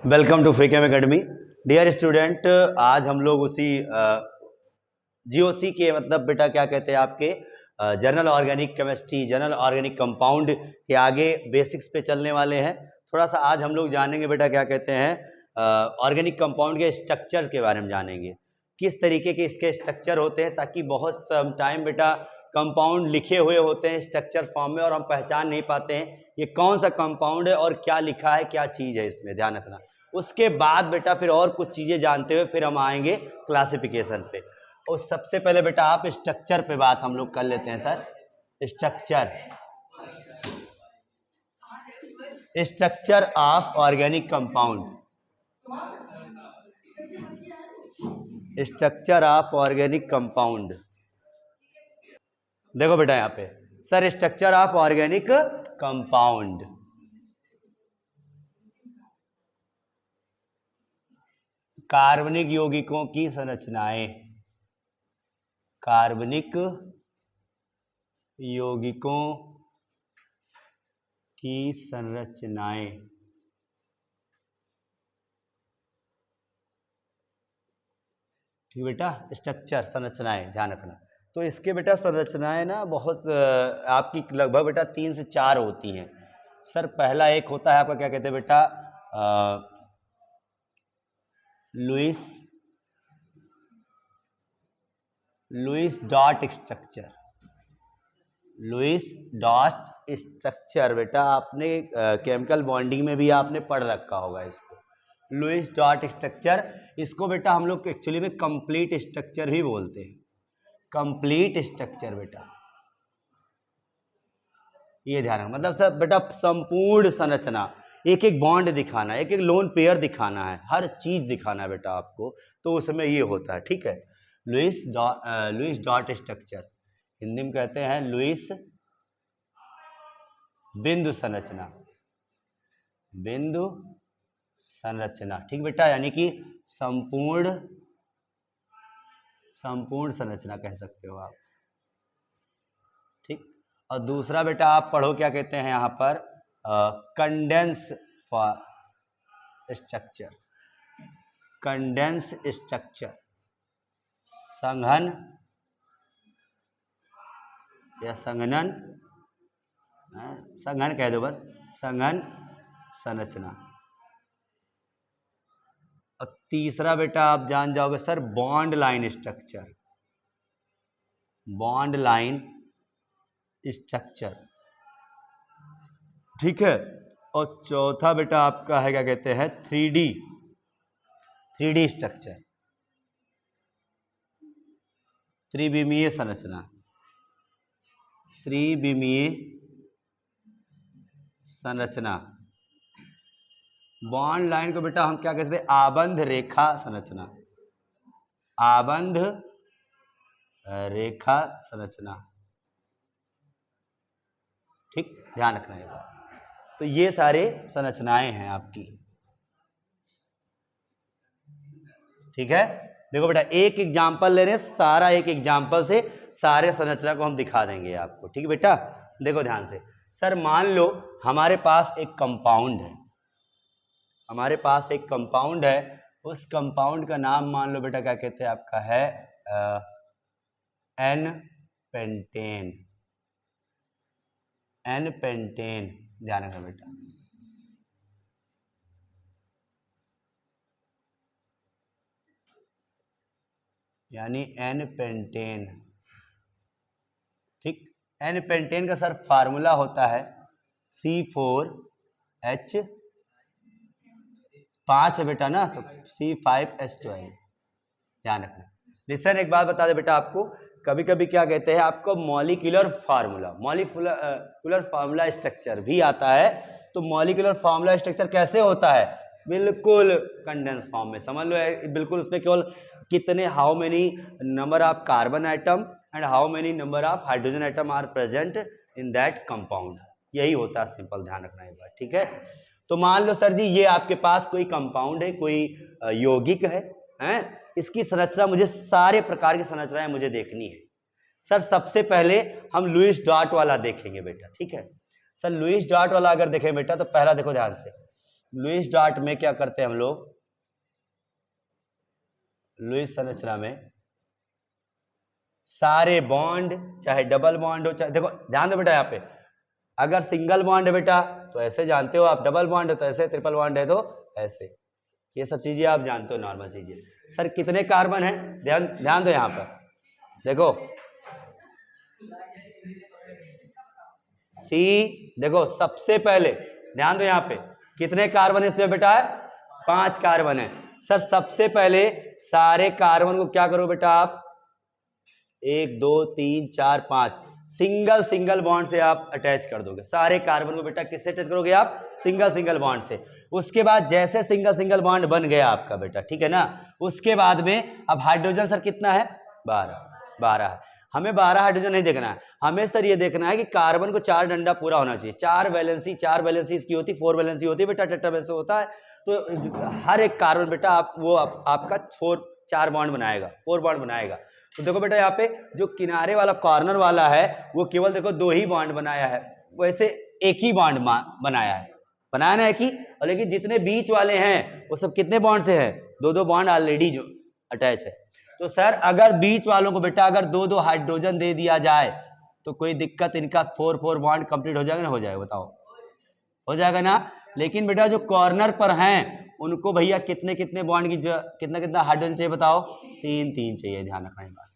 Welcome to फ्रीकेम academy. Dear student, आज हम लोग उसी जीओसी के मतलब बेटा क्या कहते हैं आपके general organic chemistry, general organic compound के आगे बेसिक्स पे चलने वाले हैं। थोड़ा सा आज हम लोग जानेंगे बेटा क्या कहते हैं ऑर्गेनिक कंपाउंड के स्ट्रक्चर के बारे में जानेंगे, किस तरीके के इसके स्ट्रक्चर होते हैं, ताकि बहुत टाइम बेटा कंपाउंड लिखे हुए होते हैं स्ट्रक्चर फॉर्म में और हम पहचान नहीं पाते हैं ये कौन सा कंपाउंड है और क्या लिखा है, क्या चीज़ है, इसमें ध्यान रखना। उसके बाद बेटा फिर और कुछ चीज़ें जानते हुए फिर हम आएंगे क्लासिफिकेशन पे। और सबसे पहले बेटा आप स्ट्रक्चर पे बात हम लोग कर लेते हैं sir. Structure of organic compound, structure of organic compound. देखो बेटा यहाँ पे sir, structure of organic compound, कार्बनिक यौगिकों की संरचनाएं, कार्बनिक यौगिकों की संरचनाएं। ठीक बेटा, स्ट्रक्चर संरचनाएं ध्यान रखना। तो इसके बेटा संरचनाएं ना बहुत आपकी लगभग बेटा 3 से 4 होती हैं सर। पहला एक होता है आपका क्या कहते हैं बेटा Lewis dot structure. Lewis dot structure बेटा आपने केमिकल बॉन्डिंग में भी आपने पढ़ रखा होगा इसको, लुईस डॉट स्ट्रक्चर। इसको बेटा हम लोग एक्चुअली में कंप्लीट स्ट्रक्चर भी बोलते हैं, कंप्लीट स्ट्रक्चर बेटा। ये ध्यान रखना, मतलब सर बेटा संपूर्ण संरचना, एक एक बॉन्ड दिखाना, एक एक लोन पेयर दिखाना है, हर चीज दिखाना है बेटा आपको, तो उसमें ये होता है। ठीक है, लुईस डॉट स्ट्रक्चर, हिंदी में कहते हैं लुईस बिंदु संरचना, बिंदु संरचना। ठीक बेटा, यानी कि संपूर्ण संरचना कह सकते हो आप। ठीक, और दूसरा बेटा आप पढ़ो क्या कहते हैं यहाँ पर कंडेंस स्ट्रक्चर, कंडेंस स्ट्रक्चर, संघन या संघनन, संघन कह दो बस, संघन संरचना। और तीसरा बेटा आप जान जाओगे sir bond line structure, bond line structure. ठीक है, और चौथा बेटा आपका है क्या कहते हैं 3D स्ट्रक्चर, त्रिविमीय संरचना, त्रिविमीय संरचना। बॉन्ड लाइन को बेटा हम क्या कहते हैं आबंध रेखा संरचना, आबंध रेखा संरचना। ठीक, ध्यान रखना ये बात। तो ये सारे संरचनाएं हैं आपकी। ठीक है, देखो बेटा एक एग्जांपल ले रहे हैं, सारा एक एग्जांपल से सारे संरचना को हम दिखा देंगे आपको। ठीक है बेटा, देखो ध्यान से। सर मान लो हमारे पास एक कंपाउंड है, हमारे पास एक कंपाउंड है, उस कंपाउंड का नाम मान लो बेटा क्या कहते हैं आपका है एन पेंटेन, एन पेंटेन। ध्यान रखना बेटा, यानी एन पेंटेन। ठीक, एन पेंटेन का सर फार्मूला होता है C4H5 है बेटा ना, तो C5H12। ध्यान रखना। लिसन, एक बात बता दे बेटा आपको, कभी कभी क्या कहते हैं आपको molecular formula, molecular formula structure भी आता है। तो मॉलिक्यूलर फार्मूला स्ट्रक्चर कैसे होता है, बिल्कुल कंडेंस फॉर्म में। समझ लो बिल्कुल उसमें केवल कितने, how many number of carbon item and how many number of hydrogen item are present in that compound, यही होता है सिंपल। ध्यान रखना एक बार। ठीक है, तो मान लो सर जी ये आपके पास कोई कंपाउंड है, कोई यौगिक है, इसकी संरचना मुझे, सारे प्रकार की संरचनाएं मुझे देखनी है। सर सबसे पहले हम लुईस डॉट वाला देखेंगे बेटा। ठीक है सर, लुईस डॉट वाला अगर देखें बेटा तो पहला देखो ध्यान से, लुईस डॉट में क्या करते हैं हम लोग, लुईस संरचना में सारे बॉन्ड, चाहे डबल बॉन्ड हो, चाहे देखो ध्यान दो बेटा, यहाँ पे अगर सिंगल बॉन्ड है बेटा तो ऐसे जानते हो आप, डबल बॉन्ड है तो ऐसे, ट्रिपल बॉन्ड है तो ऐसे, ये सब चीजें आप जानते हो, नॉर्मल चीजें। सर कितने कार्बन है, ध्यान ध्यान दो यहाँ पर, देखो सी, देखो सबसे पहले ध्यान दो यहाँ पे कितने कार्बन इसमें बेटा है, 5 कार्बन है। सर सबसे पहले सारे कार्बन को क्या करो बेटा आप, 1 2 3 4 5 सिंगल सिंगल बॉन्ड से आप अटैच कर दोगे सारे कार्बन को बेटा, किससे अटैच करोगे आप, सिंगल सिंगल बॉन्ड से। उसके बाद जैसे सिंगल सिंगल बॉन्ड बन गया आपका बेटा, ठीक है ना, उसके बाद में अब हाइड्रोजन सर कितना है, 12 है। हमें 12 हाइड्रोजन नहीं देखना है, हमें सर ये देखना है कि कार्बन को 4 डंडा पूरा होना चाहिए, 4 वैलेंसी इसकी होती, 4 वैलेंसी होती है बेटा, टेट्रावैलेंसी होता है। तो हर एक कार्बन बेटा आपका 4 बॉन्ड बनाएगा, 4 बॉन्ड बनाएगा। तो देखो बेटा यहाँ पे जो किनारे वाला कॉर्नर वाला है वो केवल देखो 2 ही बॉन्ड बनाया है, वैसे एक ही बॉन्ड बनाया है, बनाया ना एक ही, और लेकिन जितने बीच वाले हैं वो सब कितने बॉन्ड से है, 2 बॉन्ड ऑलरेडी जो अटैच है। तो सर अगर बीच वालों को बेटा अगर 2 हाइड्रोजन दे दिया जाए तो कोई दिक्कत, इनका 4 बॉन्ड कंप्लीट हो जाएगा ना, हो जाएगा, बताओ हो जाएगा ना। लेकिन बेटा जो कॉर्नर पर हैं उनको भैया कितने कितने बॉन्ड की कितना कितना हाइड्रोजन चाहिए, बताओ, 3 चाहिए, ध्यान रखना ये बात।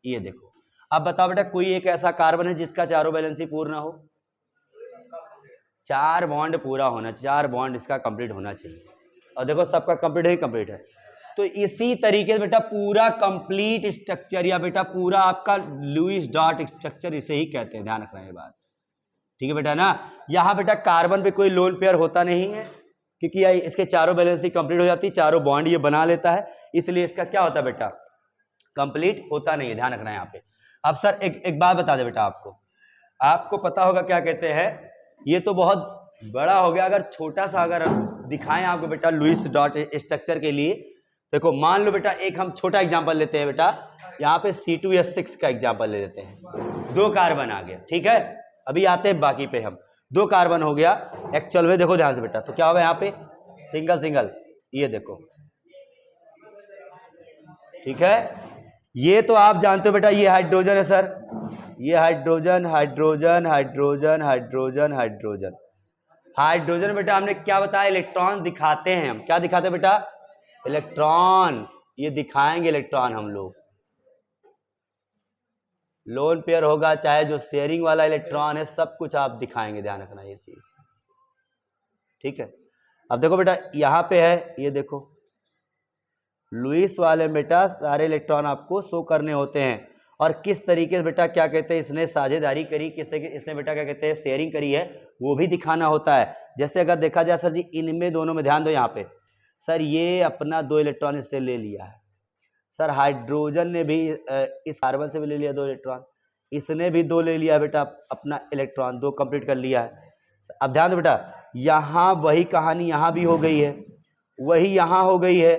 ये देखो अब बताओ बेटा कोई एक ऐसा कार्बन है जिसका चारों वैलेंसी पूर्ण हो, 4 बॉन्ड पूरा होना, 4 बॉन्ड इसका कंप्लीट होना चाहिए, और देखो सबका कंप्लीट है, कंप्लीट है। तो इसी तरीके से बेटा पूरा कंप्लीट स्ट्रक्चर या बेटा पूरा आपका लुईस डॉट स्ट्रक्चर इसे ही कहते हैं, ध्यान रखना ये बात, ठीक है बेटा ना। यहाँ बेटा कार्बन पे कोई लोन पेयर होता नहीं है क्योंकि इसके चारों वैलेंसी कंप्लीट हो जाती है, चारों बॉन्ड ये बना लेता है, इसलिए इसका क्या होता है बेटा, कंप्लीट होता नहीं है, ध्यान रखना है यहाँ पे। अब सर एक बात बता दे बेटा, आपको पता होगा क्या कहते हैं, ये तो बहुत बड़ा हो गया, अगर छोटा सा अगर दिखाएं आपको बेटा लुईस डॉट स्ट्रक्चर के लिए, देखो मान लो बेटा एक हम छोटा एग्जांपल लेते हैं बेटा, यहाँ पे C2H6 का एग्जांपल ले लेते हैं, 2 कार्बन आ गया, ठीक है, अभी आते हैं बाकी पे हम, 2 कार्बन हो गया एक्चुअल में, देखो ध्यान से बेटा, तो क्या होगा यहाँ पे सिंगल सिंगल, ये देखो, ठीक है, ये तो आप जानते हो बेटा ये हाइड्रोजन है सर, ये hydrogen hydrogen hydrogen hydrogen hydrogen hydrogen बेटा हमने क्या बताया, इलेक्ट्रॉन दिखाते हैं हम, क्या दिखाते हैं बेटा, इलेक्ट्रॉन, ये दिखाएंगे इलेक्ट्रॉन हम लोग, लोन पेयर होगा चाहे जो शेयरिंग वाला इलेक्ट्रॉन है, सब कुछ आप दिखाएंगे, ध्यान रखना ये चीज, ठीक है। अब देखो बेटा यहां पे है, ये देखो लुईस वाले बेटा सारे इलेक्ट्रॉन आपको शो करने होते हैं, और किस तरीके से बेटा क्या कहते हैं इसने साझेदारी करी, किस तरीके इसने बेटा क्या कहते हैं शेयरिंग करी है, वो भी दिखाना होता है। जैसे अगर देखा जाए सर जी इनमें दोनों में, ध्यान दो यहाँ पे सर, ये अपना 2 इलेक्ट्रॉन इससे ले लिया है, सर हाइड्रोजन ने भी इस कार्बन से भी ले लिया 2 इलेक्ट्रॉन, इसने भी 2 ले लिया बेटा अपना इलेक्ट्रॉन, 2 कंप्लीट कर लिया है। अब ध्यान दो बेटा यहाँ वही कहानी यहाँ भी हो गई है, वही यहाँ हो गई है,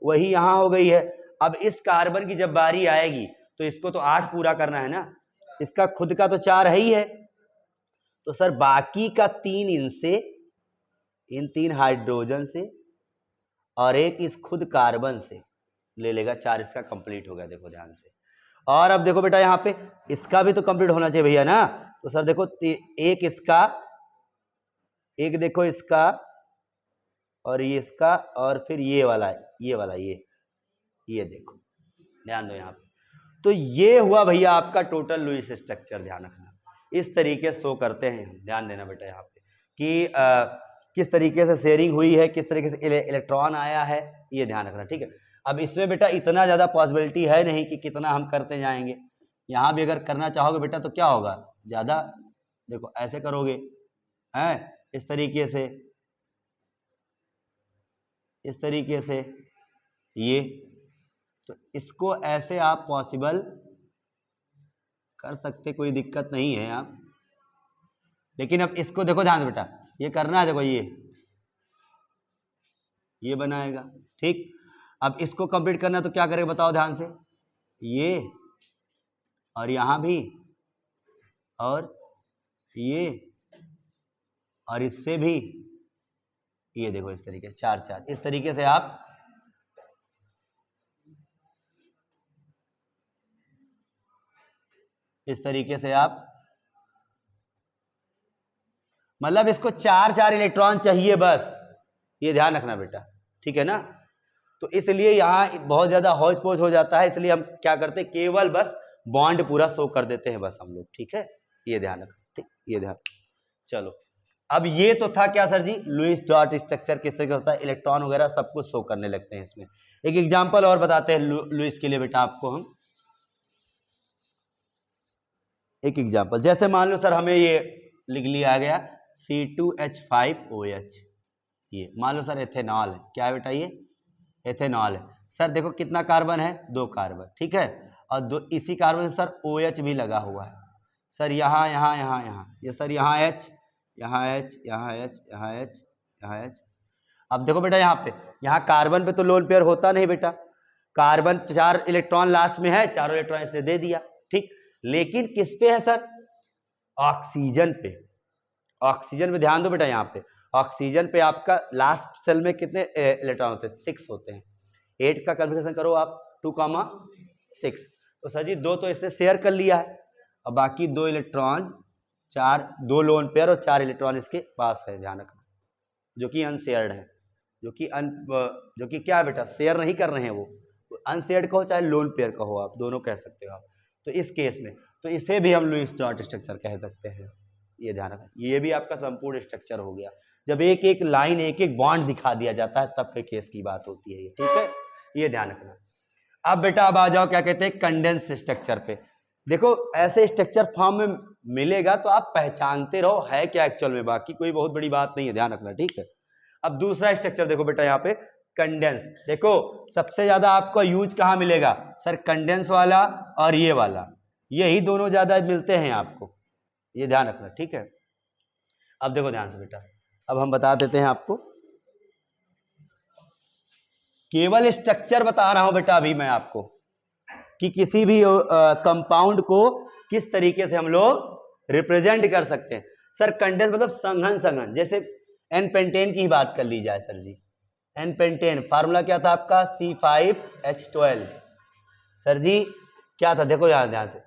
वही यहाँ हो गई है। अब इस कार्बन की जब बारी आएगी तो इसको तो 8 पूरा करना है ना, इसका खुद का तो 4 है ही है, तो सर बाकी का 3 इनसे, इन 3 हाइड्रोजन से और एक इस खुद कार्बन से ले लेगा, 4 इसका कंप्लीट हो गया, देखो ध्यान से। और अब देखो बेटा यहाँ पे इसका भी तो कंप्लीट होना चाहिए भैया ना, तो सर देखो एक इसका, एक देखो इसका, और ये इसका, और फिर ये वाला ये देखो, ध्यान दो यहाँ पे, तो ये हुआ भैया आपका टोटल लुईस स्ट्रक्चर, ध्यान रखना इस तरीके से शो करते हैं, ध्यान देना बेटा यहाँ पे कि किस तरीके से शेयरिंग हुई है, किस तरीके से इलेक्ट्रॉन आया है, ये ध्यान रखना, ठीक है। अब इसमें बेटा इतना ज़्यादा पॉसिबिलिटी है नहीं कि कितना हम करते जाएंगे, यहाँ भी अगर करना चाहोगे बेटा तो क्या होगा, ज़्यादा देखो ऐसे करोगे हैं, इस तरीके से, इस तरीके से, ये तो इसको ऐसे आप पॉसिबल कर सकते, कोई दिक्कत नहीं है आप, लेकिन अब इसको देखो ध्यान से बेटा, ये करना है, देखो ये बनाएगा, ठीक। अब इसको कंप्लीट करना है तो क्या करेगा बताओ ध्यान से, ये और यहां भी, और ये और इससे भी, ये देखो इस तरीके से 4 4, इस तरीके से आप मतलब इसको 4 4 इलेक्ट्रॉन चाहिए बस, ये ध्यान रखना बेटा, ठीक है ना। तो इसलिए यहाँ बहुत ज्यादा हौज पौज हो जाता है, इसलिए हम क्या करते हैं, केवल बस बॉन्ड पूरा शो कर देते हैं बस हम लोग, ठीक है, ये ध्यान रखना, ठीक, ये ध्यान। चलो अब ये तो था क्या सर जी, लुईस डॉट स्ट्रक्चर किस तरीके होता है, इलेक्ट्रॉन वगैरह सब कुछ शो करने लगते हैं इसमें। एक एग्जांपल और बताते हैं लुईस के लिए बेटा आपको हम, एक एग्जांपल, जैसे मान लो सर हमें ये लिख लिया गया C2H5OH, ये मान लो सर एथेनॉल है, क्या है बेटा ये एथेनॉल है। सर देखो कितना कार्बन है, 2 कार्बन, ठीक है, और दो इसी कार्बन से सर OH भी लगा हुआ है सर, यहाँ यहाँ यहाँ यहाँ, ये सर यहाँ H, यहाँ H, यहाँ H, यहाँ H, यहाँ H। अब देखो बेटा यहाँ पे, यहाँ कार्बन पे तो लोन पेयर होता नहीं बेटा, कार्बन 4 इलेक्ट्रॉन लास्ट में है, 4 इलेक्ट्रॉन इसने दे दिया, ठीक, लेकिन किस पे है सर, ऑक्सीजन पे। ऑक्सीजन पे ध्यान दो बेटा, यहाँ पे ऑक्सीजन पे आपका लास्ट सेल में कितने इलेक्ट्रॉन होते हैं, 6 होते हैं। 8 का कैलकुलेशन करो आप, 2,6, तो सर जी 2 तो इसने शेयर कर लिया है, और बाकी 2 इलेक्ट्रॉन 4, 2 लोन पेयर और 4 इलेक्ट्रॉन इसके पास है, ध्यान रखना, जो कि अनशेयर्ड है, जो कि क्या है बेटा, शेयर नहीं कर रहे हैं वो, अनशेयर्ड कहो चाहे लोन पेयर कहो, आप दोनों कह सकते हो आप। तो इस केस में तो इसे भी हम लुईस डॉट स्ट्रक्चर कह सकते हैं, ये ध्यान रखना। ये भी आपका संपूर्ण स्ट्रक्चर हो गया, जब एक एक लाइन एक एक बॉन्ड दिखा दिया जाता है तब के केस की बात होती है ये, ठीक है, ये ध्यान रखना। अब बेटा अब आ जाओ क्या कहते हैं, कंडेंस स्ट्रक्चर पे। देखो ऐसे स्ट्रक्चर फॉर्म में मिलेगा तो आप पहचानते रहो है क्या एक्चुअल में, बाकी कोई बहुत बड़ी बात नहीं है, ध्यान रखना, ठीक है। अब दूसरा स्ट्रक्चर देखो बेटा यहाँ पे कंडेंस, देखो सबसे ज्यादा आपको यूज कहाँ मिलेगा सर, कंडेंस वाला और ये वाला, यही दोनों ज्यादा मिलते हैं आपको, ये ध्यान रखना, ठीक है। अब देखो ध्यान से बेटा, अब हम बता देते हैं आपको, केवल स्ट्रक्चर बता रहा हूं बेटा अभी मैं आपको, कि किसी भी कंपाउंड को किस तरीके से हम लोग रिप्रेजेंट कर सकते हैं। सर कंडेंस मतलब संघन, संघन, जैसे एन पेंटेन की ही बात कर ली जाए सर जी, एन पेंटेन फार्मूला क्या था आपका, C5H12, सर जी क्या था, देखो यहां ध्यान से,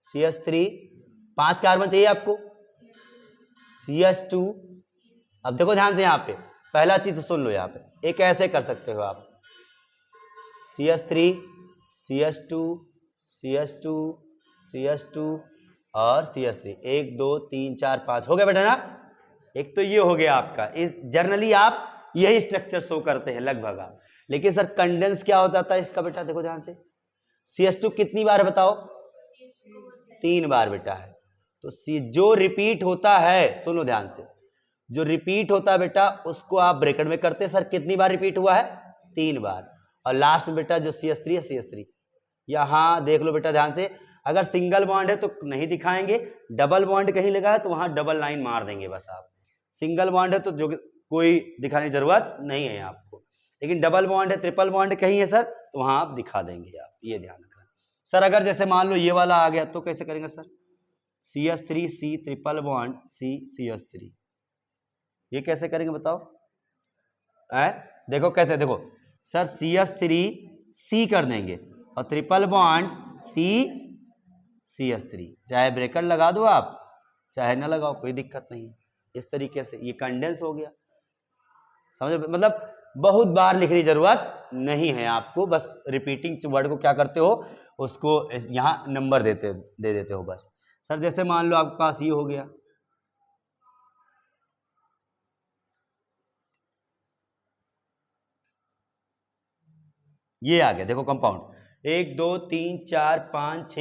CH3, 5 कार्बन चाहिए आपको, CH2, अब देखो ध्यान से यहाँ पे पहला चीज तो सुन लो, यहाँ पे एक ऐसे कर सकते हो आप, CH3, CH2, CH2, CH2 और CH3, 1 2 3 4 5 हो गया बेटा ना। एक तो ये हो गया आपका, इस जनरली आप यही स्ट्रक्चर शो करते हैं लगभग आप, लेकिन सर कंडेंस क्या होता था इसका बेटा, देखो ध्यान से, CH2 कितनी बार बताओ, 3 बार बेटा है, तो जो रिपीट होता है, सुनो ध्यान से, जो रिपीट होता है बेटा उसको आप ब्रैकेट में करते हैं, सर कितनी बार रिपीट हुआ है, 3 बार, और लास्ट में बेटा जो CH3 है, CH3 यहां देख लो बेटा ध्यान से, अगर सिंगल बॉन्ड है तो नहीं दिखाएंगे, डबल बॉन्ड कहीं लगा है तो वहां डबल लाइन मार देंगे बस आप, सिंगल बॉन्ड है तो जो कोई दिखाने की जरूरत नहीं है आपको, लेकिन डबल बॉन्ड है, ट्रिपल बॉन्ड कहीं है सर तो वहां आप दिखा देंगे आप, ये ध्यान रखना। सर अगर जैसे मान लो ये वाला आ गया तो कैसे करेंगे sir, CH3 C triple bond CH3, ये कैसे करेंगे बताओ, देखो कैसे, देखो सर CH3 C कर देंगे और ट्रिपल बॉन्ड CH3, चाहे ब्रैकेट लगा दो आप चाहे ना लगाओ कोई दिक्कत नहीं है, इस तरीके से ये कंडेंस हो गया, समझ, मतलब बहुत बार लिखने की जरूरत नहीं है आपको, बस रिपीटिंग वर्ड को क्या करते हो उसको यहाँ नंबर दे देते हो बस। सर जैसे मान लो आपके पास ये हो गया, ये आ गया, देखो कंपाउंड 1 2 3 4 5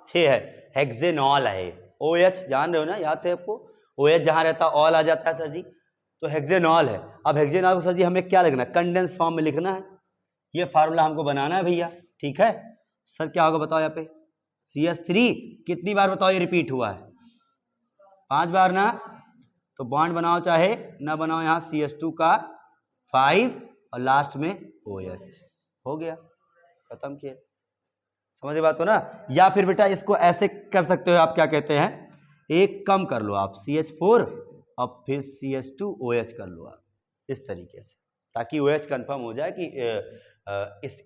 6 है, हेक्सेनॉल है, OH जान रहे हो ना, याद है आपको, OH जहां रहता है ऑल आ जाता है सर जी, तो हेक्सेनॉल है। अब हेक्सेनॉल को सर जी हमें क्या लिखना है, कंडेंस फॉर्म में लिखना है, ये फार्मूला हमको बनाना है भैया, ठीक है। सर क्या होगा बताओ, यहाँ पे CH3 कितनी बार बताओ ये रिपीट हुआ है, 5 बार ना, तो बॉन्ड बनाओ चाहे ना बनाओ, यहाँ CH2 का 5 और लास्ट में OH, हो गया, खत्म किया, समझ बात हो ना। या फिर बेटा इसको ऐसे कर सकते हो आप, क्या कहते हैं, एक कम कर लो आप CH4 और फिर CH2OH कर लो आप इस तरीके से, ताकि OH कंफर्म हो जाए कि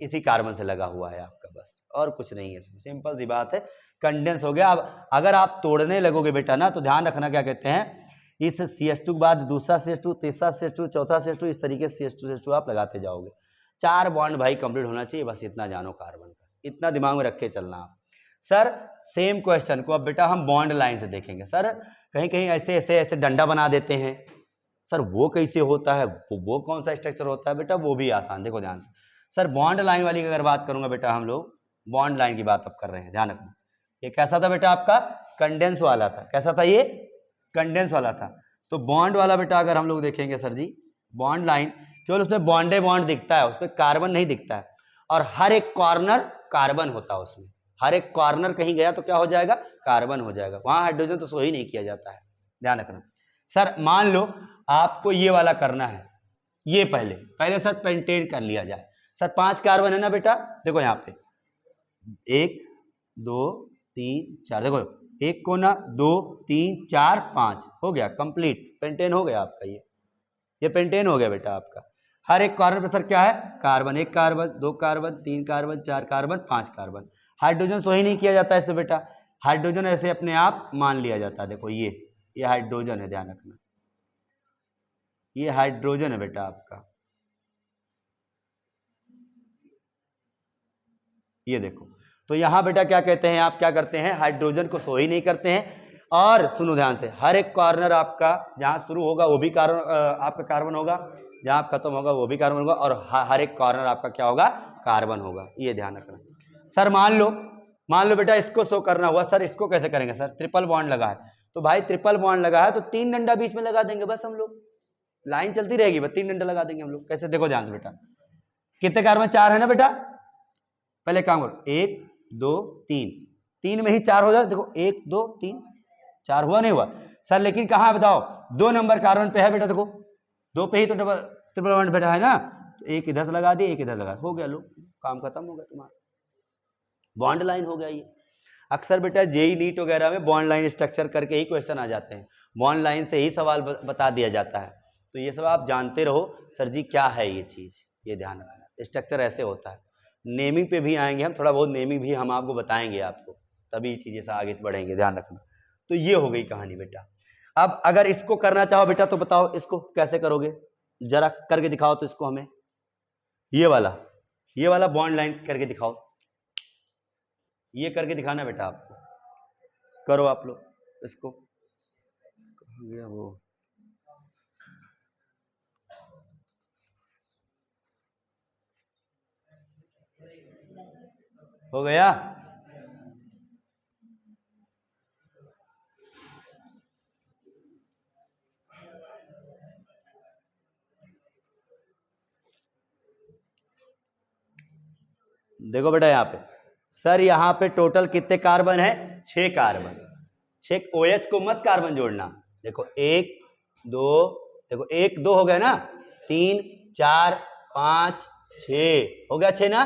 इसी कार्बन से लगा हुआ है आपका, बस और कुछ नहीं है इसमें, सिंपल सी बात है, कंडेंस हो गया। अब अगर आप तोड़ने लगोगे बेटा ना, तो ध्यान रखना क्या कहते हैं, इस CH2 के बाद दूसरा CH2, तीसरा CH2, चौथा CH2, इस तरीके से CH2 आप लगाते जाओगे। 4 बॉन्ड भाई कंप्लीट होना चाहिए, बस इतना जानो कार्बन का, इतना दिमाग में रख के चलना आप। सर सेम क्वेश्चन को अब बेटा हम बॉन्ड लाइन से देखेंगे। सर कहीं कहीं ऐसे ऐसे ऐसे डंडा बना देते हैं, सर वो कैसे होता है, वो कौन सा स्ट्रक्चर होता है बेटा, वो भी आसान, देखो ध्यान से। सर बॉन्ड लाइन वाली की अगर बात करूंगा बेटा, हम लोग बॉन्ड लाइन की बात अब कर रहे हैं, ध्यान रखना। ये कैसा था बेटा आपका, कंडेंस वाला था, कैसा था ये, कंडेंस वाला था। तो बॉन्ड वाला बेटा अगर हम लोग देखेंगे सर जी, बॉन्ड लाइन केवल उसमें बॉन्डे बॉन्ड दिखता है, उसमें कार्बन नहीं दिखता है, और हर एक कॉर्नर कार्बन होता है उसमें, हर एक कॉर्नर कहीं गया तो क्या हो जाएगा, कार्बन हो जाएगा, वहां हाइड्रोजन तो सो ही नहीं किया जाता है, ध्यान रखना। सर मान लो आपको ये वाला करना है, ये पहले सर पेंटेन कर लिया जाए। सर 5 कार्बन है ना बेटा, देखो यहाँ पे 1 2 3 4, देखो एक कोना 2 3 4 5 हो गया कंप्लीट, पेंटेन हो गया आपका, ये पेंटेन हो गया बेटा आपका। हर एक कॉर्नर पे सर क्या है, carbon, 1 carbon 2 carbon 3 carbon 4 carbon 5 carbon. Hydrogen सो ही नहीं किया जाता इससे बेटा, हाइड्रोजन ऐसे अपने आप मान लिया जाता है। देखो ये हाइड्रोजन है, ध्यान रखना, ये हाइड्रोजन है बेटा आपका, ये देखो। तो यहां बेटा क्या कहते हैं, आप क्या करते हैं, हाइड्रोजन को सो ही नहीं करते हैं। और सुनो ध्यान से, हर एक कॉर्नर आपका जहां शुरू होगा वो भी कार्बन, आपका कार्बन होगा, जहां आप खत्म होगा वो भी कार्बन होगा, और हर एक कॉर्नर आपका क्या होगा, कार्बन होगा, ये ध्यान रखना। सर मान लो बेटा इसको शो करना हुआ, सर इसको कैसे करेंगे, सर ट्रिपल बॉन्ड लगा है, तो भाई ट्रिपल बॉन्ड लगा है तो 3 डंडा बीच में लगा देंगे, बस हम लोग लाइन चलती रहेगी, बस 3 डंडा लगा देंगे हम लोग। कैसे, देखो ध्यान से बेटा, कितने कार्बन, 4 है ना बेटा, पहले काम करो 1 2 3, 3 में ही 4 हो जाए, देखो 1 2 3 4 हुआ नहीं हुआ सर, लेकिन कहाँ है बताओ, 2 नंबर कार्बन पे है बेटा, देखो 2 पे ही तो ट्रिपल बॉन्ड बेटा है ना, तो एक इधर से लगा दिए, एक इधर लगा, हो गया, लो काम खत्म हो गया तुम्हारा, बॉन्ड लाइन हो गया ये। अक्सर बेटा जेई नीट वगैरह में बॉन्ड लाइन स्ट्रक्चर करके ही क्वेश्चन आ जाते हैं, बॉन्ड लाइन से ही सवाल बता दिया जाता है, तो ये सब आप जानते रहो सर जी क्या है ये चीज़, ये ध्यान रखना, स्ट्रक्चर ऐसे होता है। नेमिंग पे भी आएंगे हम, थोड़ा बहुत नेमिंग भी हम आपको बताएंगे आपको, तभी चीज़ें से आगे बढ़ेंगे, ध्यान रखना। तो ये हो गई कहानी बेटा। अब अगर इसको करना चाहो बेटा तो बताओ इसको कैसे करोगे, जरा करके दिखाओ तो इसको हमें, ये वाला बॉन्ड लाइन करके दिखाओ, ये करके दिखाना बेटा आपको, करो आप लोग इसको, कहाँ गया वो, हो गया। देखो बेटा यहाँ पे, सर यहाँ पे टोटल कितने कार्बन है, 6 कार्बन, 6 OH को मत कार्बन जोड़ना, देखो 1 2, देखो 1 2 हो गया ना, 3 4 5 6 हो गया, 6 ना,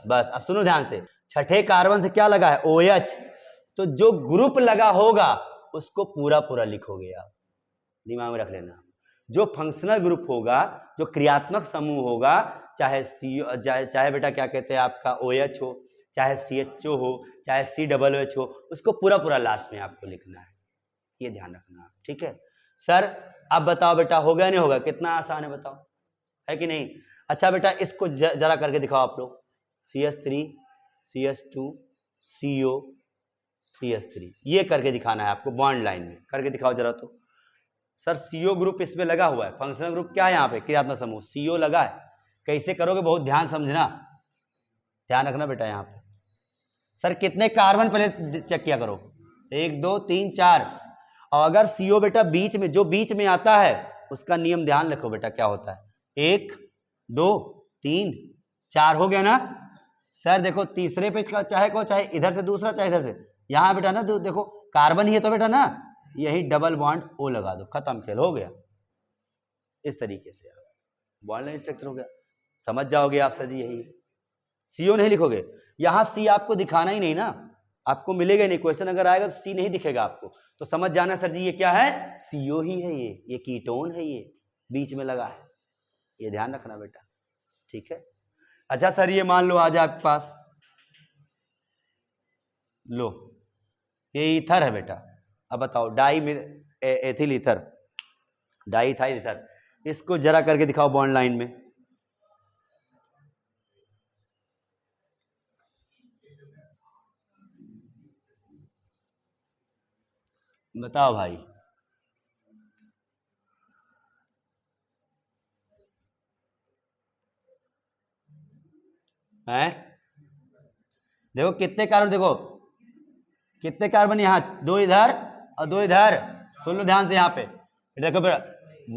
बस। अब सुनो ध्यान से, छठे कार्बन से क्या लगा है, OH, तो जो ग्रुप लगा होगा उसको पूरा पूरा लिखोगे आप, दिमाग में रख लेना। जो फंक्शनल ग्रुप होगा, जो क्रियात्मक समूह होगा, चाहे चाहे बेटा क्या कहते हैं आपका OH हो, चाहे CHO हो, चाहे COOH हो, उसको पूरा पूरा लास्ट में आपको लिखना है, ये ध्यान रखना, ठीक है। सर अब बताओ बेटा हो गया नहीं होगा, कितना आसान है बताओ, है कि नहीं। अच्छा बेटा इसको जरा करके दिखाओ आप लोग, CH3 CH2 CO CH3, ये करके दिखाना है आपको बॉन्ड लाइन में, करके दिखाओ जरा तो। सर CO ग्रुप इसमें लगा हुआ है, फंक्शनल ग्रुप क्या है यहाँ पे, क्रियात्मक समूह CO लगा है, कैसे करोगे बहुत ध्यान समझना, ध्यान रखना बेटा यहाँ पे। सर कितने कार्बन पहले चेक किया करो, 1 2 3 4, और अगर CO बेटा बीच में, जो बीच में आता है उसका नियम ध्यान रखो बेटा क्या होता है, 1 2 3 4 हो गया ना। सर देखो तीसरे पे चाहे इधर से दूसरा चाहे इधर से, यहाँ बेटा ना देखो कार्बन ही है तो बेटा ना यही डबल बॉन्ड O लगा दो, खत्म, खेल हो गया। इस तरीके से बॉन्ड लाइन स्ट्रक्चर हो गया, समझ जाओगे आप सर जी। यही CO नहीं लिखोगे, यहां C आपको दिखाना ही नहीं ना, आपको मिलेगा नहीं, क्वेश्चन अगर आएगा तो सी नहीं दिखेगा आपको, तो समझ जाना सर जी ये क्या है, CO ही है, ये कीटोन है, ये बीच में लगा है, ये ध्यान रखना बेटा, ठीक है। अच्छा सर ये मान लो आज आपके पास लो ये ईथर है बेटा, अब बताओ die ethyl ether, di ethyl ether, इसको जरा करके दिखाओ बॉन्ड लाइन में, बताओ भाई, हैं देखो कितने कार्बन, देखो कितने कार्बन, यहाँ 2 इधर और 2 इधर, सुन लो ध्यान से यहाँ पे, देखो बेटा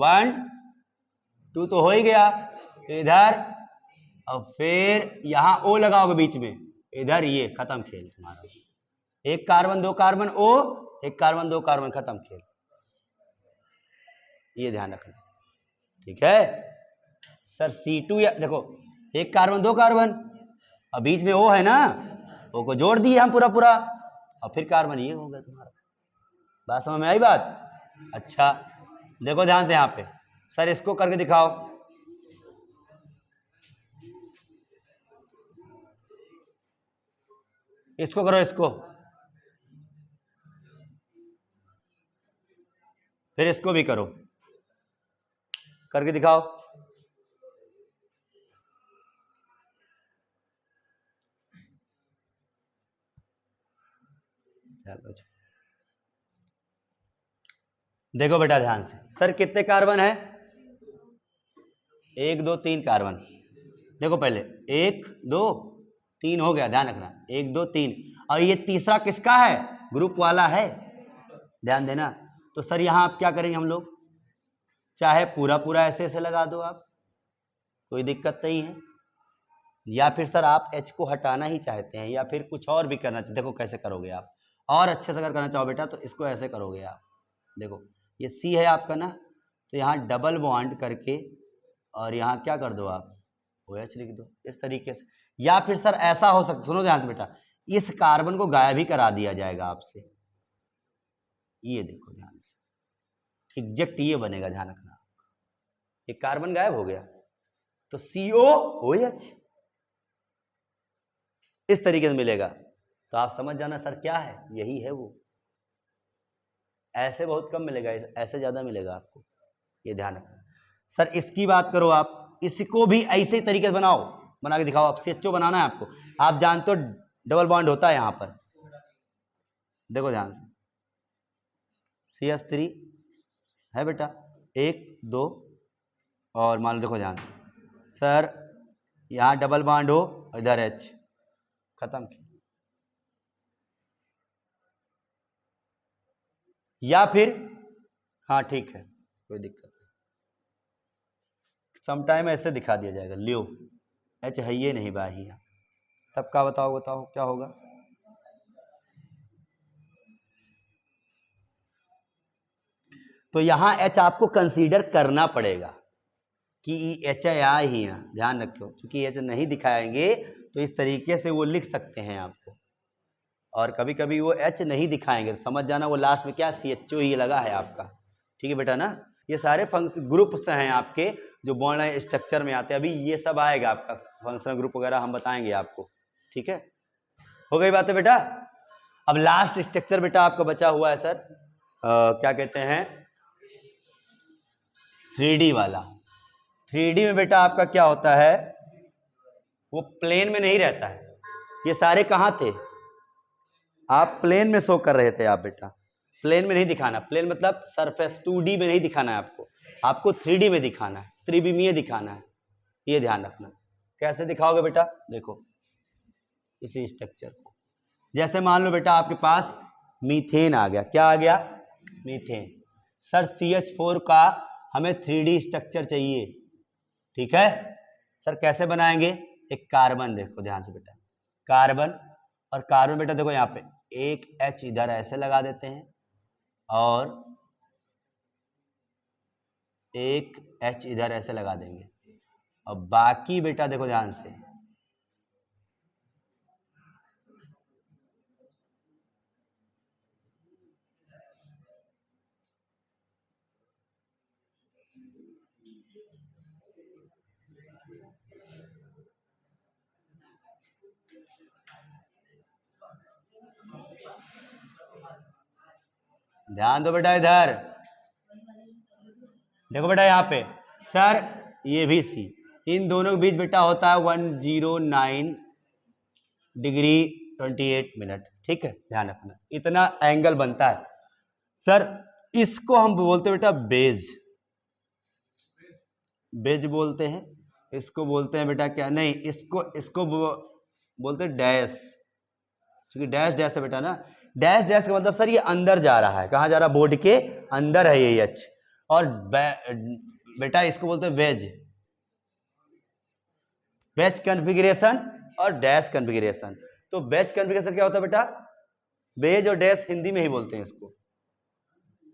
1 2 तो हो ही गया इधर, और फिर यहाँ O लगाओगे बीच में, इधर ये खत्म खेल तुम्हारा, 1 carbon 2 carbon O, 1 carbon 2 carbon, खत्म खेल, ये ध्यान रखना, ठीक है सर। C2 या देखो 1 कार्बन 2 कार्बन और बीच में O है ना, O को जोड़ दिए हम पूरा पूरा, और फिर कार्बन ये हो गया तुम्हारा, बात समझ में आई बात। अच्छा देखो ध्यान से यहाँ पे, सर इसको करके दिखाओ, इसको करो, इसको फिर इसको भी करो, करके दिखाओ, चलो देखो बेटा ध्यान से, सर कितने कार्बन है, 1 2 3 कार्बन, देखो पहले 1 2 3 हो गया, ध्यान रखना 1 2 3, और ये तीसरा किसका है, ग्रुप वाला है, ध्यान देना। तो सर यहां आप क्या करेंगे हम लोग, चाहे पूरा पूरा ऐसे ऐसे लगा दो आप, कोई दिक्कत नहीं है, या फिर सर आप H को हटाना ही चाहते हैं, या फिर कुछ और भी करना चाहते, देखो कैसे करोगे आप, और अच्छे से अगर करना चाहो बेटा तो इसको ऐसे करोगे आप, देखो ये C है आपका ना, तो यहाँ डबल बॉन्ड करके और यहाँ क्या कर दो आप, OH लिख दो इस तरीके से, या फिर सर ऐसा हो सकता, सुनो ध्यान से बेटा, इस कार्बन को गायब ही करा दिया जाएगा आपसे, ये देखो ध्यान से, एग्जैक्ट ये बनेगा, ध्यान रखना, ये कार्बन गायब हो गया तो COOH इस तरीके से मिलेगा, तो आप समझ जाना सर क्या है, यही है वो, ऐसे बहुत कम मिलेगा, ऐसे ज्यादा मिलेगा आपको, ये ध्यान रखना। सर इसकी बात करो आप, इसको भी ऐसे तरीके से बनाओ, बना के दिखाओ आप, CHO बनाना है आपको, आप जानते हो डबल बॉन्ड होता है यहां पर, देखो ध्यान से CH3 है बेटा, 1 2 और मान लो, देखो ध्यान से सर यहाँ डबल बॉन्ड हो, इधर H, खत्म, या फिर हाँ ठीक है कोई दिक्कत नहीं, समटाइम ऐसे दिखा दिया जाएगा, लियो H है ये नहीं बाही, तब का बताओ बताओ क्या होगा, तो यहां H आपको कंसीडर करना पड़ेगा कि H आया ही ना, ध्यान रखो, क्योंकि H नहीं दिखाएंगे तो इस तरीके से वो लिख सकते हैं आपको, और कभी कभी वो H नहीं दिखाएंगे, समझ जाना वो लास्ट में क्या CHO ही लगा है आपका, ठीक है बेटा ना। ये सारे फंक्शन ग्रुप्स हैं आपके जो बॉन्ड स्ट्रक्चर में आते हैं, अभी ये सब आएगा आपका फंक्शनल ग्रुप वगैरह हम बताएंगे आपको, ठीक है, हो गई बात है बेटा। अब लास्ट स्ट्रक्चर बेटा आपका बचा हुआ है सर, क्या कहते हैं 3D वाला। 3D में बेटा आपका क्या होता है, वो प्लेन में नहीं रहता है, ये सारे कहाँ थे, आप प्लेन में शो कर रहे थे आप बेटा, प्लेन में नहीं दिखाना, प्लेन मतलब सरफेस 2D में नहीं दिखाना है आपको, आपको 3D में दिखाना है, त्रिविमीय दिखाना है, ये ध्यान रखना। कैसे दिखाओगे बेटा, देखो इसी स्ट्रक्चर को, जैसे मान लो बेटा आपके पास मीथेन आ गया, क्या आ गया, मीथेन, सर CH4 का हमें 3D स्ट्रक्चर चाहिए, ठीक है सर, कैसे बनाएंगे, एक कार्बन, देखो ध्यान से बेटा, कार्बन और कार्बन बेटा देखो यहाँ पे एक H इधर ऐसे लगा देते हैं और एक H इधर ऐसे लगा देंगे, और बाकी बेटा देखो ध्यान से ध्यान दो बेटा इधर, देखो बेटा यहाँ पे सर ये भी सी, इन दोनों के बीच बेटा होता है 109 डिग्री 28 मिनट, ठीक है, ध्यान रखना इतना एंगल बनता है सर। इसको हम बोलते हैं बेटा बेज, बेज बोलते हैं, इसको बोलते हैं बेटा क्या, नहीं इसको बोलते हैं डैश, क्योंकि डैश डैश है बेटा ना, डैश डैश का मतलब सर ये अंदर जा रहा है, कहाँ जा रहा है, बोर्ड के अंदर है ये एच, और बेटा इसको बोलते हैं वेज, वेज कॉन्फ़िगरेशन और डैश कॉन्फ़िगरेशन। तो वेज कॉन्फ़िगरेशन क्या होता है बेटा, वेज और डैश हिंदी में ही बोलते हैं इसको,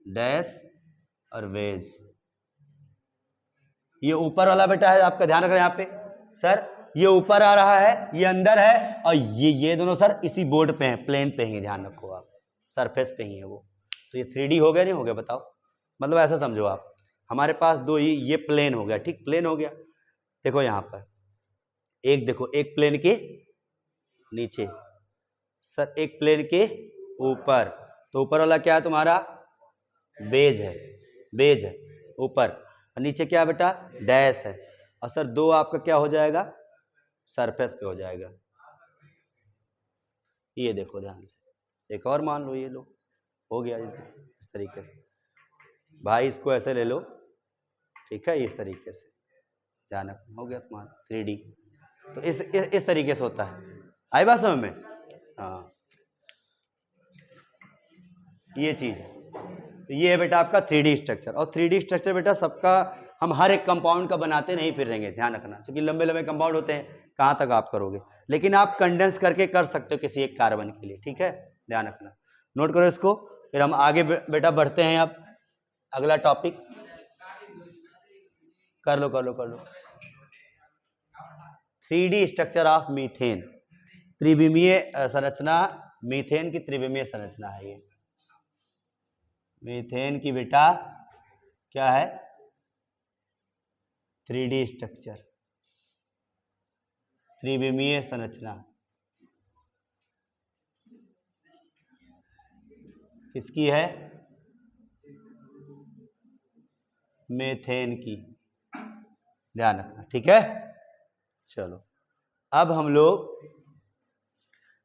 डैश और वेज। ये ऊपर वाला बेटा है, आपका ध्यान रखना यहाँ पे सर, ये ऊपर आ रहा है, ये अंदर है, और ये दोनों सर इसी बोर्ड पे हैं, प्लेन पे ही, ध्यान रखो आप, सरफेस पे ही है वो। तो ये 3D हो गया नहीं हो गया बताओ, मतलब ऐसा समझो आप, हमारे पास दो ही, ये प्लेन हो गया, ठीक, प्लेन हो गया। देखो यहाँ पर एक, देखो एक प्लेन के नीचे सर, एक प्लेन के ऊपर, तो ऊपर वाला क्या है तुम्हारा, बेज है, बेज है ऊपर, और नीचे क्या बेटा, डैश है, और सर दो आपका क्या हो जाएगा, सरफेस पे हो जाएगा। ये देखो ध्यान से, एक और मान लो, ये लो हो गया इस तरीके से, भाई इसको ऐसे ले लो, ठीक है, इस तरीके से, ध्यान रखना, हो गया तुम्हारा 3D। तो इस तरीके से होता है, आई बात समझ में, हाँ ये चीज है। तो ये है बेटा आपका 3D स्ट्रक्चर, और 3D स्ट्रक्चर बेटा सबका, हम हर एक कंपाउंड का बनाते नहीं फिर रहेंगे, ध्यान रखना, क्योंकि लंबे लंबे कंपाउंड होते हैं, कहाँ तक आप करोगे, लेकिन आप कंडेंस करके कर सकते हो किसी एक कार्बन के लिए, ठीक है, ध्यान रखना, नोट करो इसको। फिर हम आगे बेटा बढ़ते हैं, अब अगला टॉपिक कर लो कर लो कर लो, 3D स्ट्रक्चर ऑफ मीथेन, त्रिविमीय संरचना, मीथेन की त्रिविमीय संरचना है ये, मीथेन की बेटा क्या है, 3D स्ट्रक्चर, त्रिविमीय संरचना, किसकी है, मीथेन की, ध्यान रखना, ठीक है। चलो अब हम लोग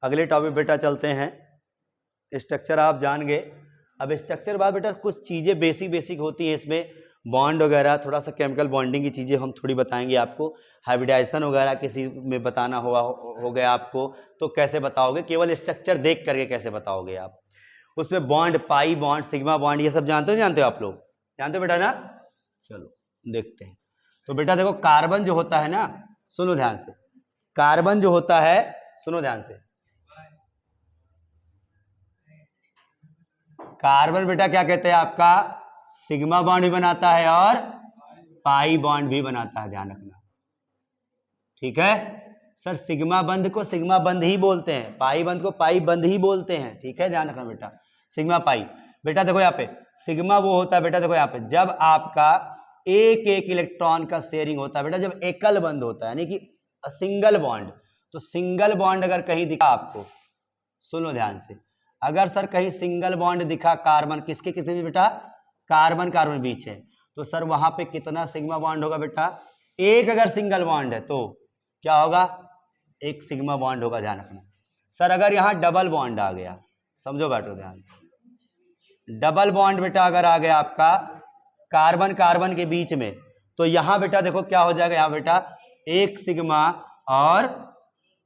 अगले टॉपिक बेटा चलते हैं, स्ट्रक्चर आप जान गए, अब स्ट्रक्चर बाद बेटा कुछ चीज़ें बेसिक होती है इसमें, बॉन्ड वगैरह, थोड़ा सा केमिकल बॉन्डिंग की चीज़ें हम थोड़ी बताएंगे आपको, हाइब्रिडाइजेशन वगैरह किसी में बताना हो गया आपको, तो कैसे बताओगे, केवल स्ट्रक्चर देख करके कैसे बताओगे आप, उसमें bond, pi bond, sigma bond, ये सब जानते हो आप लोग, जानते हो बेटा ना। चलो देखते हैं, तो बेटा देखो कार्बन जो होता है ना, सुनो ध्यान से, कार्बन जो होता है, सुनो ध्यान से, कार्बन बेटा क्या कहते हैं आपका, सिग्मा बॉन्ड भी बनाता है और पाई बॉन्ड भी बनाता है, ध्यान रखना, ठीक है सर, सिग्मा बंध को सिग्मा बंध ही बोलते हैं, पाई बंध को पाई बंध ही बोलते हैं, ठीक है, ध्यान रखना बेटा, सिग्मा पाई। बेटा देखो यहाँ पे सिग्मा वो होता है बेटा, देखो यहाँ पे जब आपका एक एक इलेक्ट्रॉन का शेयरिंग होता है बेटा, जब एकल बंध होता है, यानी कि सिंगल बॉन्ड, तो सिंगल बॉन्ड अगर कहीं दिखा आपको, सुनो ध्यान से, अगर सर कहीं सिंगल बॉन्ड दिखा कार्बन, किसके किसी भी बेटा, कार्बन कार्बन बीच है, तो सर वहां पे कितना सिग्मा बॉन्ड होगा बेटा, एक, अगर सिंगल बॉन्ड है तो क्या होगा, एक सिग्मा बॉन्ड होगा, ध्यान रखना। सर अगर यहाँ डबल बॉन्ड आ गया, समझो बैठो ध्यान, डबल बॉन्ड बेटा अगर आ गया आपका कार्बन कार्बन के बीच में, तो यहां बेटा देखो क्या हो जाएगा, यहाँ बेटा एक सिग्मा और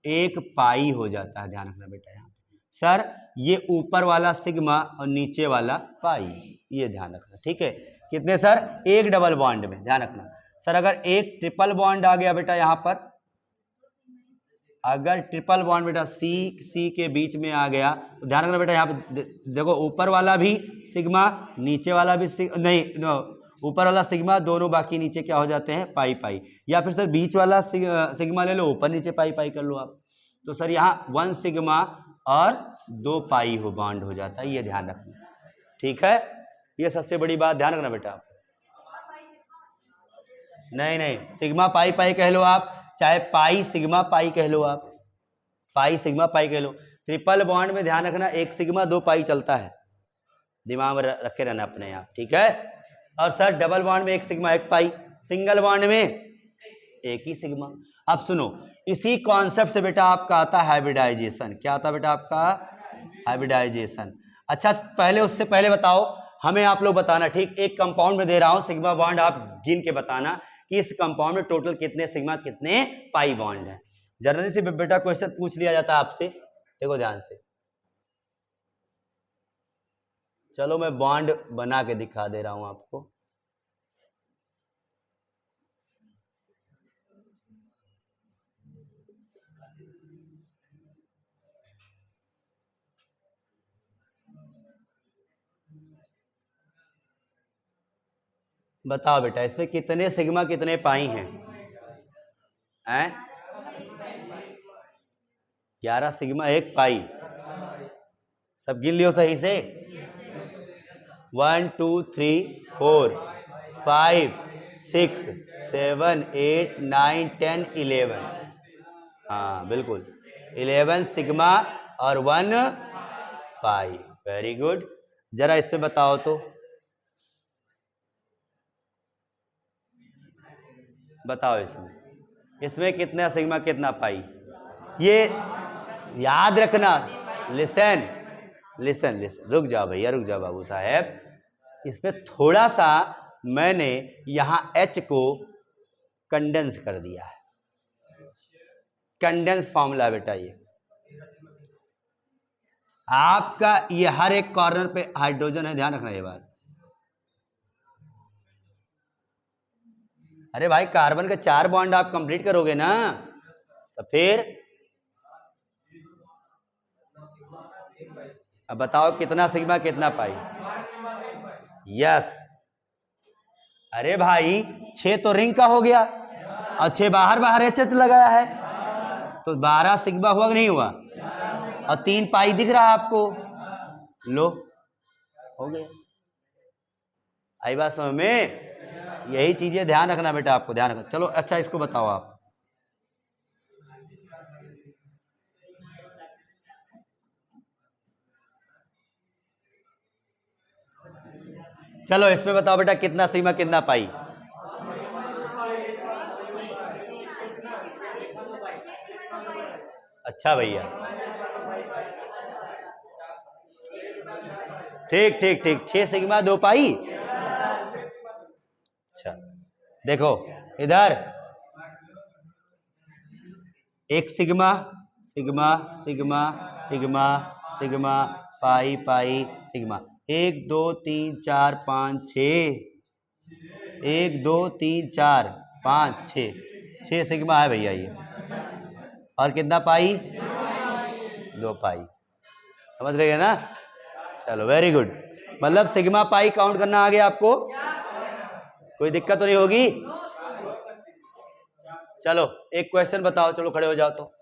एक पाई हो जाता है, ध्यान रखना बेटा। यहाँ सर ये ऊपर वाला सिग्मा और नीचे वाला पाई, ये ध्यान रखना, ठीक है। कितने सर, एक डबल बॉन्ड में, ध्यान रखना। सर अगर एक ट्रिपल बॉन्ड आ गया बेटा यहाँ पर, अगर ट्रिपल बॉन्ड बेटा सी के बीच में आ गया, तो ध्यान रखना बेटा, यहाँ पे देखो ऊपर वाला भी सिग्मा, नीचे वाला भी नहीं, ऊपर वाला सिग्मा, दोनों बाकी नीचे क्या हो जाते हैं, पाई पाई, या फिर सर बीच वाला सिग्मा ले लो, ऊपर नीचे पाई पाई कर लो आप। तो सर यहाँ 1 सिग्मा और 2 पाई हो बॉन्ड हो जाता है, ये ध्यान रखना, ठीक है। ये सबसे बड़ी बात ध्यान रखना बेटा। नहीं नहीं, सिग्मा पाई पाई कह लो आप, चाहे पाई सिग्मा पाई कह लो आप, पाई सिग्मा पाई कह लो। ट्रिपल बॉन्ड में ध्यान रखना एक सिग्मा दो पाई चलता है, दिमाग में रखे रहना अपने आप, ठीक है। और सर डबल बॉन्ड में एक सिग्मा एक पाई, सिंगल बॉन्ड में एक ही सिग्मा। अब सुनो, इसी कॉन्सेप्ट से बेटा आपका आता है हाइब्रिडाइजेशन। क्या आता है बेटा आपका? हाइब्रिडाइजेशन। अच्छा पहले उससे पहले बताओ, हमें आप लोग बताना, ठीक, एक कंपाउंड में दे रहा हूं सिग्मा बॉन्ड, आप गिन के बताना कि इस कंपाउंड में टोटल कितने सिग्मा कितने पाई बॉन्ड है। जनरली से बेटा क्वेश्चन पूछ लिया जाता है आपसे, देखो ध्यान से। चलो मैं बॉन्ड बना के दिखा दे रहा हूं आपको। बताओ बेटा इसमें कितने सिग्मा कितने पाई हैं? 11 सिग्मा एक पाई। सब गिन लियो सही से। 1 2 3 4 5 6 7 8 9 10 11। हाँ बिल्कुल, 11 सिग्मा और 1 पाई। Very good. जरा इसमें बताओ तो, बताओ इसमें कितना सिग्मा कितना पाई? ये याद रखना। लिसन लिसन लिसन, रुक जाओ भैया, रुक जाओ बाबू साहेब। इसमें थोड़ा सा मैंने यहां H को कंडेंस कर दिया है, कंडेंस फॉर्मूला बेटा। ये आपका ये हर एक कॉर्नर पे हाइड्रोजन है, ध्यान रखना ये बात। अरे भाई कार्बन के 4 बॉन्ड आप कंप्लीट करोगे ना, तो फिर अब बताओ कितना सिग्मा कितना पाई? यस। अरे भाई 6 तो रिंग का हो गया और 6 बाहर बाहर एच लगाया है, तो 12 सिग्मा हुआ कि नहीं हुआ? और 3 पाई दिख रहा है आपको, लो हो गया। आई बात समझ में? यही चीजें ध्यान रखना बेटा, आपको ध्यान रखना। चलो अच्छा इसको बताओ आप, चलो इसमें बताओ बेटा कितना सिग्मा कितना पाई? अच्छा भैया, ठीक ठीक ठीक, 6 सिग्मा 2 पाई। अच्छा देखो इधर, एक sigma sigma sigma sigma sigma pi pi sigma, 1 2 3 4 5 6, 1 2 3 4 5 6 sigma है भैया ये। और कितना पाई? 2 पाई। समझ रहे हैं ना? चलो वेरी गुड। मतलब सिग्मा पाई काउंट करना आ गया आपको, कोई दिक्कत तो नहीं होगी? चलो एक क्वेश्चन बताओ, चलो खड़े हो जाओ तो।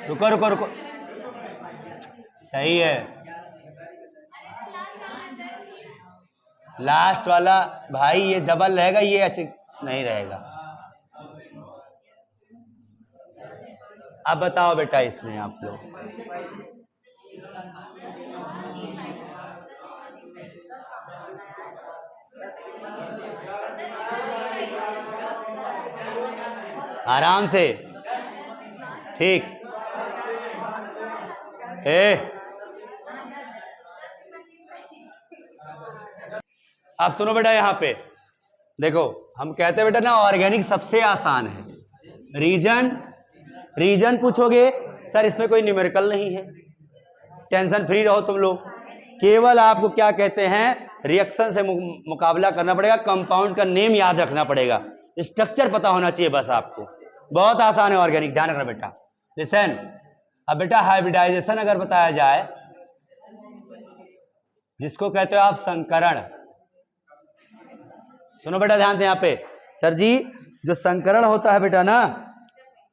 रुको रुको रुको, सही है। लास्ट वाला भाई ये डबल रहेगा, ये अच्छे नहीं रहेगा। अब बताओ बेटा इसमें आप लोग, आराम से, ठीक है। आप सुनो बेटा, यहां पे देखो, हम कहते हैं बेटा ना ऑर्गेनिक सबसे आसान है। रीजन पूछोगे सर, इसमें कोई न्यूमेरिकल नहीं है, टेंशन फ्री रहो तुम लोग। केवल आपको क्या कहते हैं, रिएक्शन से मुकाबला करना पड़ेगा, कंपाउंड का नेम याद रखना पड़ेगा, स्ट्रक्चर पता होना चाहिए बस आपको। बहुत आसान है ऑर्गेनिक, ध्यान रखना बेटा। लिसन, अब बेटा हाइब्रिडाइजेशन अगर बताया जाए, जिसको कहते हो आप संकरण, सुनो बेटा ध्यान से यहाँ पे, सर जी जो संकरण होता है बेटा ना,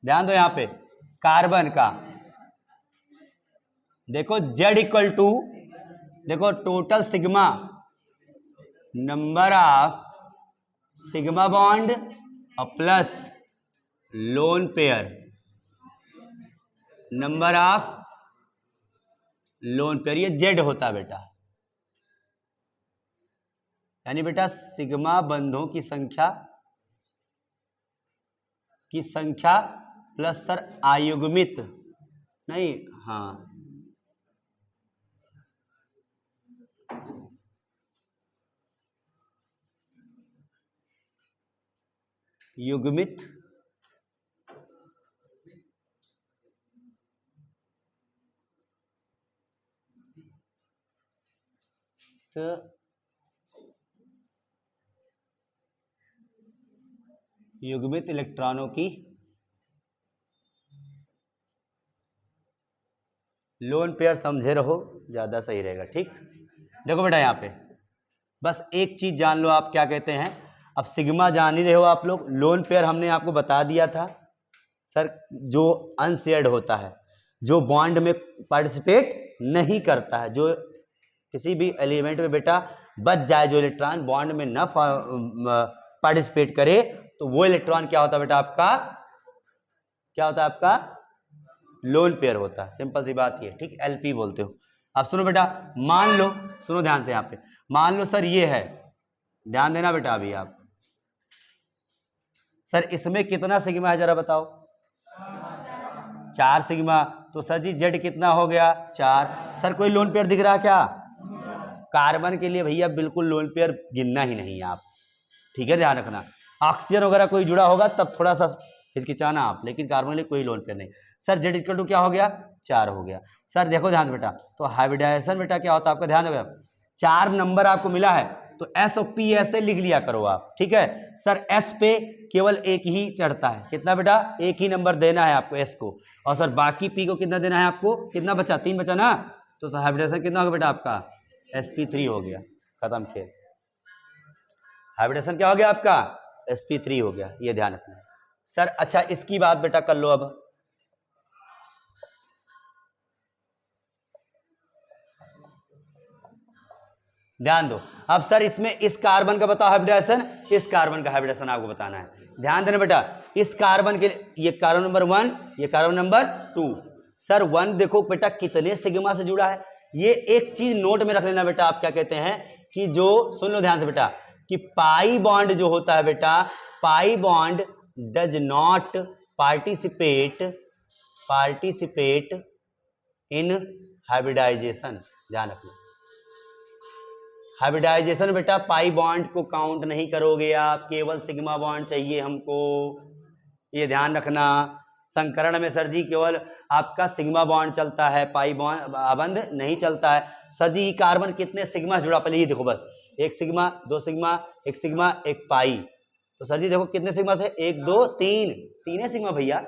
ध्यान दो यहाँ पे, कार्बन का, देखो Z इक्वल टू, देखो total sigma, number of sigma bond और plus lone pair, number of lone pair, ये Z होता है बेटा, यानी बेटा सिग्मा बंधों की संख्या प्लस सर आयुग्मित, नहीं हाँ युग्मित युग्मित इलेक्ट्रॉनों की लोन पेयर, समझे रहो ज्यादा सही रहेगा। ठीक, देखो बेटा यहाँ पे बस एक चीज जान लो, आप क्या कहते हैं, अब सिग्मा जान ही रहे हो आप लोग, लोन पेयर हमने आपको बता दिया था सर, जो अनशेयर्ड होता है, जो बॉन्ड में पार्टिसिपेट नहीं करता है, जो किसी भी एलिमेंट में बेटा बच जाए, जो इलेक्ट्रॉन बॉन्ड में न पार्टिसिपेट करे, तो वो इलेक्ट्रॉन क्या होता है बेटा आपका, क्या होता है आपका, लोन पेयर होता है। सिंपल सी बात ये, ठीक, एलपी बोलते हो। अब सुनो बेटा, मान लो, सुनो ध्यान से यहाँ पे, मान लो सर ये है, ध्यान देना बेटा अभी आप, सर इसमें कितना सिग्मा है जरा बताओ, 4 सिग्मा, तो सर जी जेड कितना हो गया 4, सर कोई लोन पेयर दिख रहा है क्या, कार्बन के लिए भैया बिल्कुल लोन पेयर गिनना ही नहीं है आप, ठीक है, ध्यान रखना, ऑक्सीजन वगैरह कोई जुड़ा होगा तब थोड़ा सा हिचकिचाना आप, लेकिन कार्बन के लिए कोई लोन पेयर नहीं। सर जेड इक्वल टू क्या हो गया 4 हो गया। सर देखो ध्यान से बेटा, तो हाइब्रिडाइजेशन बेटा क्या होता है आपका, ध्यान देगा, 4 नंबर आपको मिला है तो एस और पी ऐसे लिख लिया करो आप, ठीक है। सर एस पे केवल एक ही चढ़ता है, कितना बेटा, एक ही नंबर देना है आपको एस को, और सर बाकी पी को कितना देना है आपको, कितना बचा, 3 बचा ना, तो हाइब्रिडाइजेशन कितना होगा बेटा आपका, sp3 हो गया, खत्म खेल, हाइब्रिडेशन क्या हो गया आपका, sp3 हो गया, ये ध्यान रखना। सर अच्छा इसकी बात बेटा कर लो, अब ध्यान दो, अब सर इसमें इस कार्बन का बताओ हाइब्रिडेशन, इस कार्बन का हाइब्रिडेशन आपको बताना है, ध्यान देना बेटा, इस कार्बन के ये कार्बन नंबर 1, ये कार्बन नंबर 2, सर 1 देखो बेटा कितने सिग्मा से जुड़ा है, ये एक चीज नोट में रख लेना बेटा, आप क्या कहते हैं कि जो, सुन लो ध्यान से बेटा, कि पाई बॉन्ड जो होता है बेटा, pi bond does not participate in hybridisation, ध्यान रखना, हाइब्रिडाइजेशन बेटा पाई बॉन्ड को काउंट नहीं करोगे आप, केवल सिग्मा बॉन्ड चाहिए हमको, ये ध्यान रखना। संकरण में सर जी केवल आपका सिग्मा बॉन्ड चलता है, पाई बॉन्ड बंध नहीं चलता है। सर जी कार्बन कितने सिग्मा से जुड़ा, पहले ये देखो बस, 1 सिग्मा 2 सिग्मा 1 सिग्मा 1 पाई, तो सर जी देखो कितने सिग्मा से, 1 2 3, 3 है सिग्मा भैया,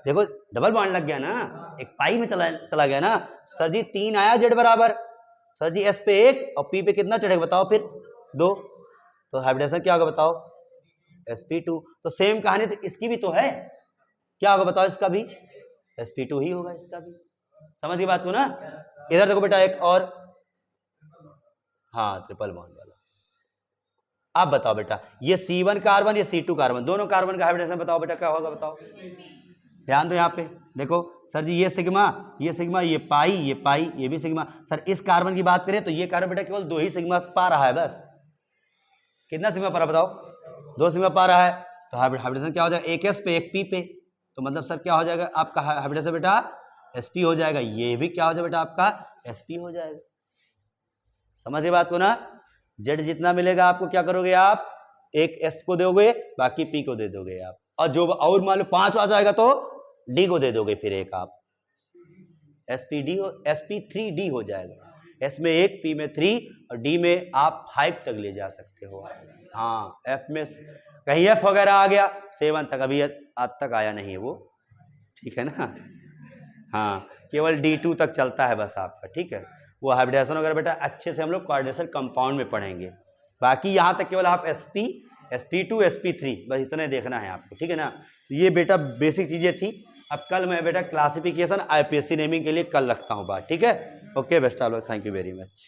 देखो डबल बॉन्ड लग गया ना, एक पाई में चला गया ना, सर जी 3 आया जेड बराबर, सर जी एस पे 1 और पी पे कितना चढ़ेगा बताओ फिर 2, तो हाइब्रिडेशन क्या होगा बताओ, sp2, तो सेम कहानी तो इसकी भी तो है, क्या होगा बताओ, इसका भी sp2 ही होगा, इसका भी, समझ की बात को ना। इधर देखो बेटा एक और, हाँ ट्रिपल बॉन्ड वाला, अब बताओ बेटा ये C1 कार्बन, ये C2 कार्बन, दोनों कार्बन का हाइब्रिडेशन बताओ बेटा क्या होगा बताओ, ध्यान दो यहाँ पे देखो, सर जी ये सिग्मा, ये पाई, ये भी सिग्मा। सर इस कार्बन की बात करें तो ये कार्बन बेटा केवल 2 ही सिग्मा पा रहा है बस, कितना सिग्मा पा रहा बताओ, 2 सिग्मा पा रहा है, तो हाइब्रिडेशन क्या हो जाएगा, 1 s पे 1 p पे, तो मतलब सर क्या हो जाएगा आपका हाइब्रिडेशन बेटा sp हो जाएगा, ये भी क्या हो जाएगा बेटा आपका sp हो जाएगा, समझिए बात को ना। जेड जितना मिलेगा आपको क्या करोगे आप, एक s को दोगे बाकी p को दे दोगे आप, और जो और मान लो 5 आ जाएगा तो d को दे दोगे, फिर एक आप sp3d हो जाएगा, s में 1 p में 3 और d में आप 5 तक ले जा सकते हो। हाँ f में कहीं f वगैरह आ गया 7 तक, अभी आज तक आया नहीं है वो, ठीक है ना। हाँ, केवल D2 तक चलता है बस आपका, ठीक है। वो हाइब्रिडाइजेशन वगैरह बेटा अच्छे से हम लोग कोऑर्डिनेशन कंपाउंड में पढ़ेंगे। बाकी यहाँ तक केवल आप sp, sp2, sp3 बस इतने देखना है आपको, ठीक है ना। ये बेटा बेसिक चीज़ें थी। अब कल मैं बेटा क्लासिफिकेशन IPSC नेमिंग के लिए कल रखता हूँ बात, ठीक है। Okay best of luck, thank you very much.